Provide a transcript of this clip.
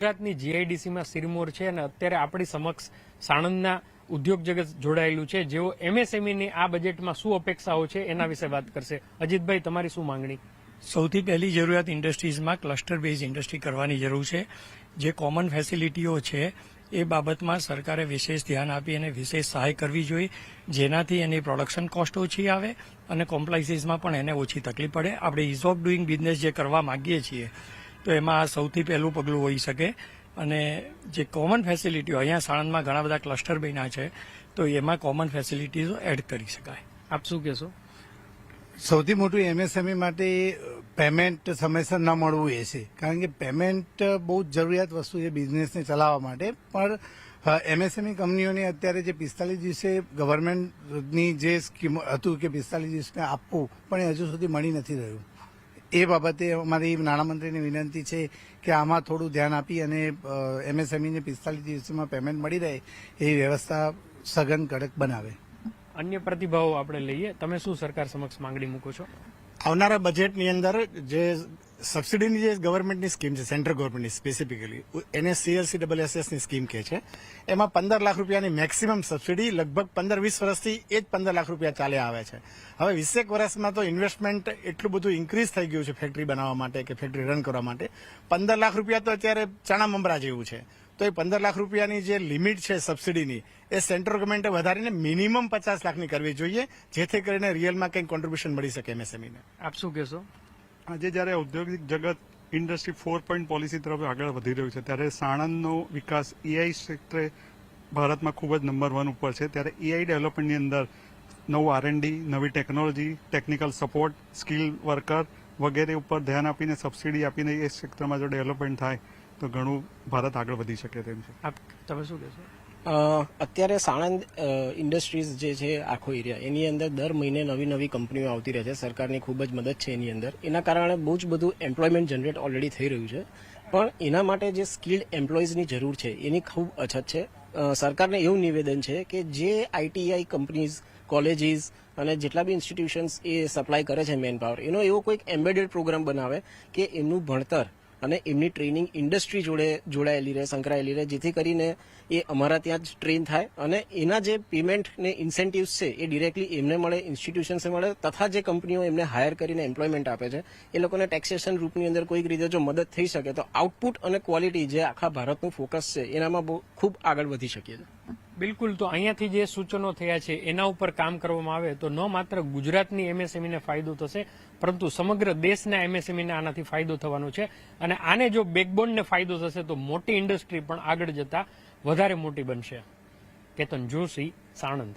ગુજરાતની જીઆઈડીસીમાં સિરમોર છે અને અત્યારે આપણી સમક્ષ સાણંદના ઉદ્યોગ જગત જોડાયેલું છે, જેઓ એમએસએમઈની આ બજેટમાં શું અપેક્ષાઓ છે એના વિશે વાત કરશે. અજીતભાઈ, તમારી શું માંગણી? સૌથી પહેલી જરૂરિયાત ઇન્ડસ્ટ્રીઝમાં ક્લસ્ટર બેઝ ઇન્ડસ્ટ્રી કરવાની જરૂર છે. જે કોમન ફેસિલિટીઓ છે એ બાબતમાં સરકારે વિશેષ ધ્યાન આપી અને વિશેષ સહાય કરવી જોઈએ, જેનાથી એની પ્રોડક્શન કોસ્ટ ઓછી આવે અને કોમ્પ્લાઇસીસમાં પણ એને ઓછી તકલીફ પડે. આપણે ઇઝ ઓફ ડુઈંગ બિઝનેસ જે કરવા માંગીએ છીએ તો એમાં આ સૌથી પહેલું પગલું હોઈ શકે. અને જે કોમન ફેસિલિટીઓ અહીંયા સાણંદમાં ઘણા બધા ક્લસ્ટર બન્યા છે તો એમાં કોમન ફેસિલિટીઝો એડ કરી શકાય. આપ શું કહેશો? સૌથી મોટું એમએસએમઈ માટે પેમેન્ટ સમયસર ન મળવું એ છે, કારણ કે પેમેન્ટ બહુ જ જરૂરિયાત વસ્તુ છે બિઝનેસને ચલાવવા માટે. પણ એમએસએમઈ કંપનીઓને અત્યારે જે 45 દિવસે ગવર્મેન્ટની જે સ્કીમ હતું કે 45 દિવસને આપવું, પણ એ હજુ સુધી મળી નથી રહ્યું. એ બાબતે અમારી નાણામંત્રીને વિનંતી છે કે આમાં થોડું ધ્યાન આપી અને એમએસએમઈને 45 દિવસમાં પેમેન્ટ મળી રહે એવી વ્યવસ્થા સઘન કડક બનાવે. અન્ય પ્રતિભાવો આપણે લઈએ. તમે શું સરકાર સમક્ષ માંગણી મૂકો છો? આવનારા બજેટની અંદર જે સબસિડીની જે ગવર્મેન્ટની સ્કીમ છે, સેન્ટ્રલ ગવર્મેન્ટની સ્પેસિફિકલી એને CLCSSની સ્કીમ કહે છે, એમાં 15 લાખ રૂપિયાની મેક્સિમમ સબસિડી લગભગ 15-20 વર્ષથી એ જ 15 લાખ રૂપિયા ચાલ્યા આવે છે. હવે 20 વર્ષમાં તો ઇન્વેસ્ટમેન્ટ એટલું બધું ઇન્ક્રીઝ થઈ ગયું છે ફેક્ટરી બનાવવા માટે કે ફેક્ટરી રન કરવા માટે. 15 લાખ રૂપિયા તો અત્યારે ચણા મમરા જેવું છે. તો એ 15 લાખ રૂપિયાની જે લિમિટ છે સબસિડીની, એ સેન્ટ્રલ ગવર્મેન્ટે વધારીને મિનિમમ 50 લાખની કરવી જોઈએ, જેથી કરીને રિયલમાં કંઈક કોન્ટ્રીબ્યુશન મળી શકે એમએસએમઈને. આપ શું કહેશો? આજે જ્યારે ઔદ્યોગિક જગત ઇન્ડસ્ટ્રી 4.0 પોલિસી તરફ આગળ વધી રહ્યું છે, ત્યારે સાણંદનો વિકાસ એઆઈ ક્ષેત્રે ભારતમાં ખૂબ જ નંબર 1 ઉપર છે. ત્યારે એઆઈ ડેવલપમેન્ટની અંદર નવું R&D, નવી technology, technical support, skill worker વગેરે ઉપર ધ્યાન આપીને સબસિડી આપીને એ ક્ષેત્રમાં જો ડેવલપમેન્ટ થાય તો ઘણું ભારત આગળ વધી શકે તેમ છે. આપ તમે શું કહેશો? અત્યારે સાણંદ ઇન્ડસ્ટ્રીઝ જે છે આખો એરિયા, એની અંદર દર મહિને નવી કંપનીઓ આવતી રહે છે. સરકારની ખૂબ જ મદદ છે એની અંદર. એના કારણે બહુ જ બધું એમ્પ્લોયમેન્ટ જનરેટ ઓલરેડી થઈ રહ્યું છે. પણ એના માટે જે સ્કિલ્ડ એમ્પ્લોઈઝની જરૂર છે એની ખૂબ અછત છે. સરકારને એવું નિવેદન છે કે જે આઈટીઆઈ કંપનીઝ, કોલેજીસ અને જેટલા બી ઇન્સ્ટિટ્યુશન્સ એ સપ્લાય કરે છે મેન પાવર, એનો એવો કોઈક એમ્બેડેડ પ્રોગ્રામ બનાવે કે એમનું ભણતર અને એમની ટ્રેનિંગ ઇન્ડસ્ટ્રી જોડે જોડાયેલી રહે, સંકળાયેલી રહે, જેથી કરીને એ અમારા ત્યાં જ ટ્રેન થાય અને એના જે પેમેન્ટ ને ઇન્સેન્ટિવ્સ છે એ ડિરેક્ટલી એમને મળે, ઇન્સ્ટિટ્યુશન્સને મળે, તથા જે કંપનીઓ એમને હાયર કરીને એમ્પ્લોયમેન્ટ આપે છે એ લોકોને ટેક્સેશન રૂપની અંદર કોઈક રીતે જો મદદ થઈ શકે તો આઉટપુટ અને ક્વોલિટી જે આખા ભારતનું ફોકસ છે એનામાં બહુ ખૂબ આગળ વધી શકીએ છીએ. બિલકુલ. તો અહીંયાથી જે સૂચનો થયા છે એના ઉપર કામ કરવામાં આવે તો ન માત્ર ગુજરાતની એમએસએમઈને ફાયદો થશે, પરંતુ સમગ્ર દેશના એમએસએમઈને આનાથી ફાયદો થવાનો છે. અને આને જો બેકબોનને ફાયદો થશે તો મોટી ઇન્ડસ્ટ્રી પણ આગળ જતા વધારે મોટી બનશે. કેતન જોશી, સાણંદ.